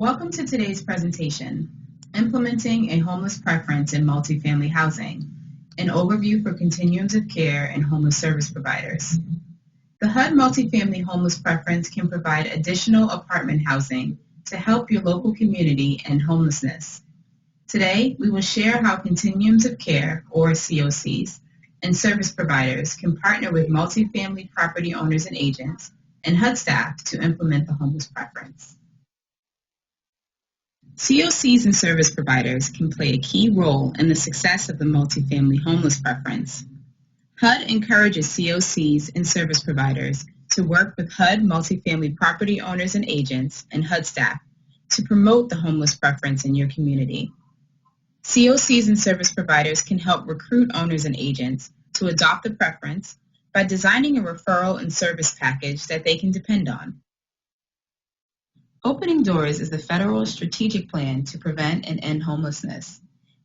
Welcome to today's presentation, Implementing a Homeless Preference in Multifamily Housing, an overview for continuums of care and homeless service providers. The HUD Multifamily Homeless Preference can provide additional apartment housing to help your local community end homelessness. Today, we will share how Continuums of Care, or COCs, and service providers can partner with multifamily property owners and agents and HUD staff to implement the homeless preference. COCs and service providers can play a key role in the success of the multifamily homeless preference. HUD encourages COCs and service providers to work with HUD multifamily property owners and agents and HUD staff to promote the homeless preference in your community. COCs and service providers can help recruit owners and agents to adopt the preference by designing a referral and service package that they can depend on. Opening Doors is the federal strategic plan to prevent and end homelessness.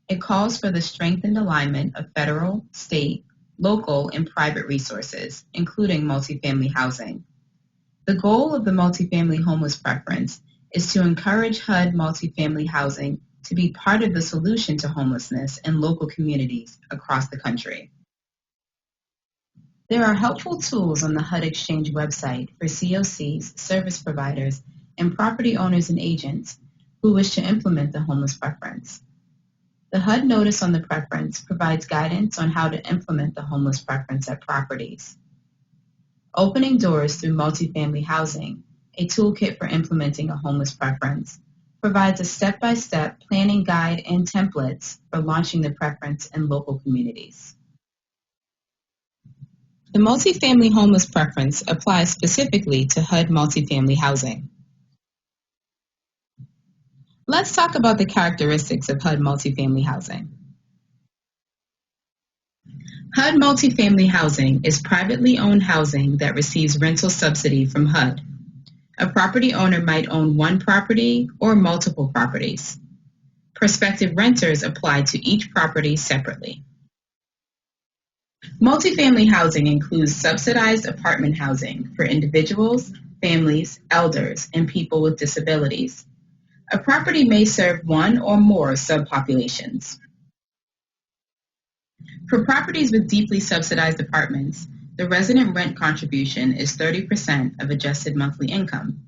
It calls for the strengthened alignment of federal, state, local, and private resources, including multifamily housing. The goal of the multifamily homeless preference is to encourage HUD multifamily housing to be part of the solution to homelessness in local communities across the country. There are helpful tools on the HUD Exchange website for COCs, service providers, and property owners and agents who wish to implement the homeless preference. The HUD notice on the preference provides guidance on how to implement the homeless preference at properties. Opening Doors through Multifamily Housing, a toolkit for implementing a homeless preference, provides a step-by-step planning guide and templates for launching the preference in local communities. The multifamily homeless preference applies specifically to HUD multifamily housing. Let's talk about the characteristics of HUD multifamily housing. HUD multifamily housing is privately owned housing that receives rental subsidy from HUD. A property owner might own one property or multiple properties. Prospective renters apply to each property separately. Multifamily housing includes subsidized apartment housing for individuals, families, elders, and people with disabilities. A property may serve one or more subpopulations. For properties with deeply subsidized apartments, the resident rent contribution is 30% of adjusted monthly income.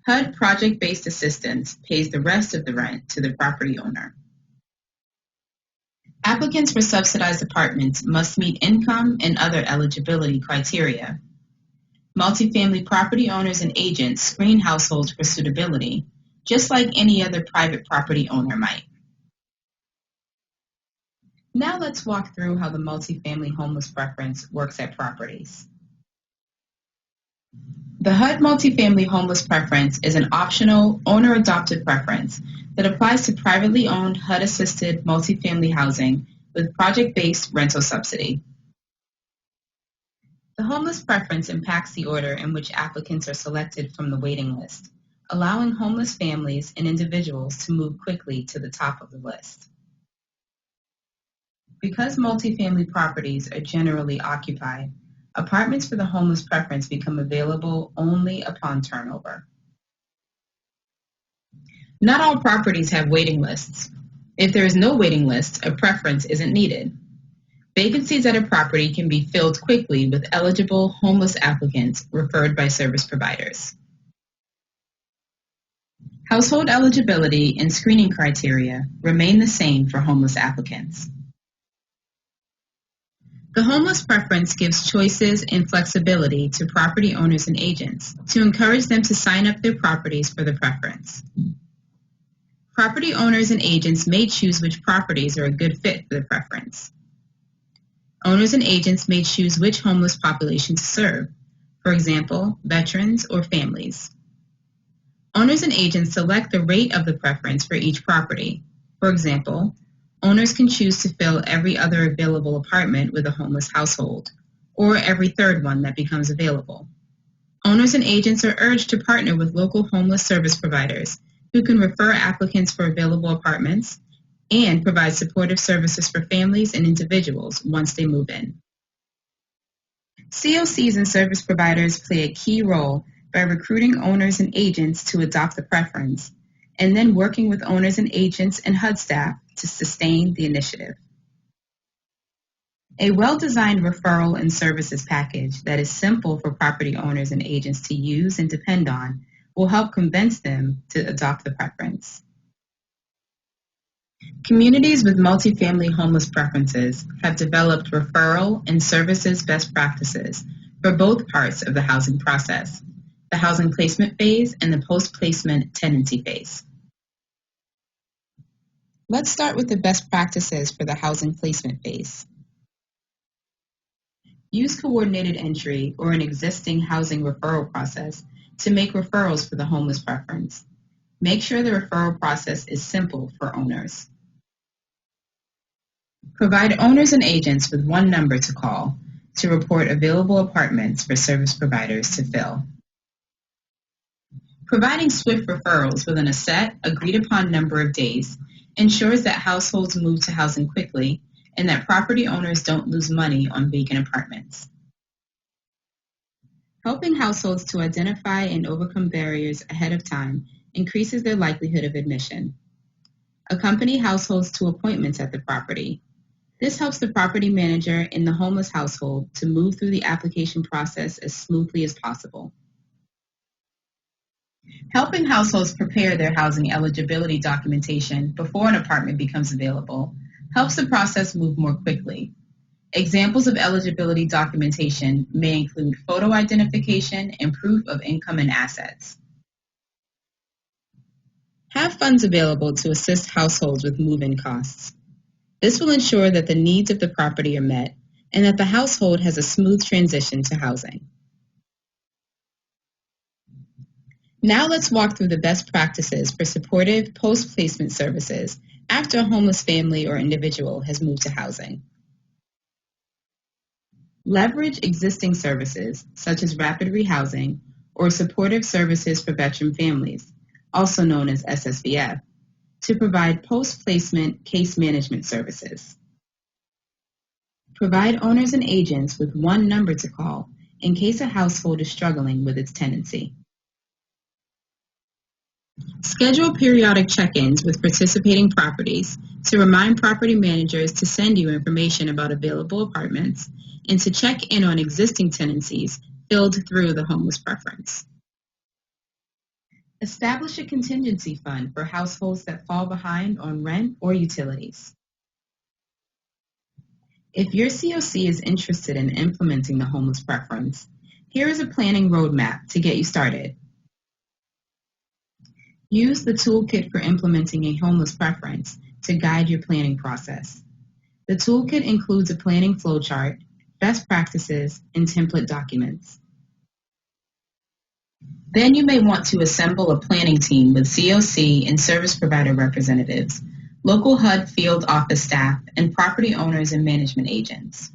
HUD project-based assistance pays the rest of the rent to the property owner. Applicants for subsidized apartments must meet income and other eligibility criteria. Multifamily property owners and agents screen households for suitability, just like any other private property owner might. Now let's walk through how the multifamily homeless preference works at properties. The HUD multifamily homeless preference is an optional, owner-adopted preference that applies to privately owned HUD-assisted multifamily housing with project-based rental subsidy. The homeless preference impacts the order in which applicants are selected from the waiting list, allowing homeless families and individuals to move quickly to the top of the list. Because multifamily properties are generally occupied, apartments for the homeless preference become available only upon turnover. Not all properties have waiting lists. If there is no waiting list, a preference isn't needed. Vacancies at a property can be filled quickly with eligible homeless applicants referred by service providers. Household eligibility and screening criteria remain the same for homeless applicants. The homeless preference gives choices and flexibility to property owners and agents to encourage them to sign up their properties for the preference. Property owners and agents may choose which properties are a good fit for the preference. Owners and agents may choose which homeless population to serve, for example, veterans or families. Owners and agents select the rate of the preference for each property. For example, owners can choose to fill every other available apartment with a homeless household, or every third one that becomes available. Owners and agents are urged to partner with local homeless service providers who can refer applicants for available apartments and provide supportive services for families and individuals once they move in. COCs and service providers play a key role by recruiting owners and agents to adopt the preference and then working with owners and agents and HUD staff to sustain the initiative. A well-designed referral and services package that is simple for property owners and agents to use and depend on will help convince them to adopt the preference. Communities with multifamily homeless preferences have developed referral and services best practices for both parts of the housing process, the housing placement phase and the post-placement tenancy phase. Let's start with the best practices for the housing placement phase. Use coordinated entry or an existing housing referral process to make referrals for the homeless preference. Make sure the referral process is simple for owners. Provide owners and agents with one number to call to report available apartments for service providers to fill. Providing swift referrals within a set, agreed-upon number of days ensures that households move to housing quickly and that property owners don't lose money on vacant apartments. Helping households to identify and overcome barriers ahead of time increases their likelihood of admission. Accompany households to appointments at the property. This helps the property manager in the homeless household to move through the application process as smoothly as possible. Helping households prepare their housing eligibility documentation before an apartment becomes available helps the process move more quickly. Examples of eligibility documentation may include photo identification and proof of income and assets. Have funds available to assist households with move-in costs. This will ensure that the needs of the property are met and that the household has a smooth transition to housing. Now let's walk through the best practices for supportive post-placement services after a homeless family or individual has moved to housing. Leverage existing services such as rapid rehousing or supportive services for veteran families, also known as SSVF, to provide post-placement case management services. Provide owners and agents with one number to call in case a household is struggling with its tenancy. Schedule periodic check-ins with participating properties to remind property managers to send you information about available apartments and to check in on existing tenancies filled through the homeless preference. Establish a contingency fund for households that fall behind on rent or utilities. If your COC is interested in implementing the homeless preference, here is a planning roadmap to get you started. Use the toolkit for implementing a homeless preference to guide your planning process. The toolkit includes a planning flowchart, best practices, and template documents. Then you may want to assemble a planning team with COC and service provider representatives, local HUD field office staff, and property owners and management agents.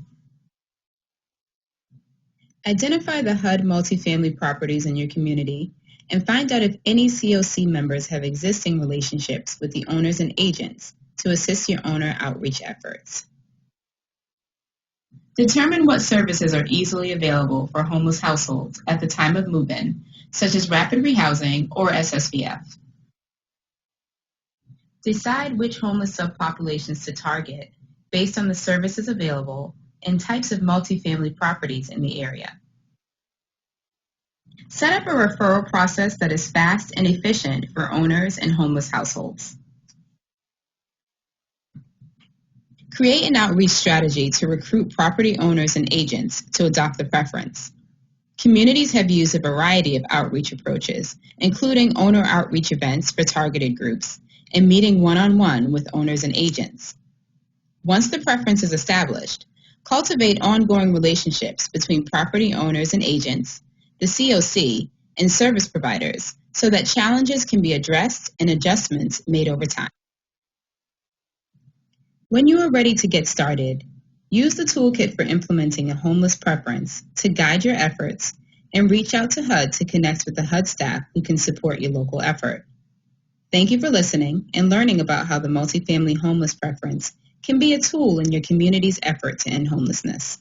Identify the HUD multifamily properties in your community and find out if any COC members have existing relationships with the owners and agents to assist your owner outreach efforts. Determine what services are easily available for homeless households at the time of move-in, such as rapid rehousing or SSVF. Decide which homeless subpopulations to target based on the services available and types of multifamily properties in the area. Set up a referral process that is fast and efficient for owners and homeless households. Create an outreach strategy to recruit property owners and agents to adopt the preference. Communities have used a variety of outreach approaches, including owner outreach events for targeted groups and meeting one-on-one with owners and agents. Once the preference is established, cultivate ongoing relationships between property owners and agents, the COC, and service providers so that challenges can be addressed and adjustments made over time. When you are ready to get started, use the toolkit for implementing a homeless preference to guide your efforts and reach out to HUD to connect with the HUD staff who can support your local effort. Thank you for listening and learning about how the multifamily homeless preference can be a tool in your community's effort to end homelessness.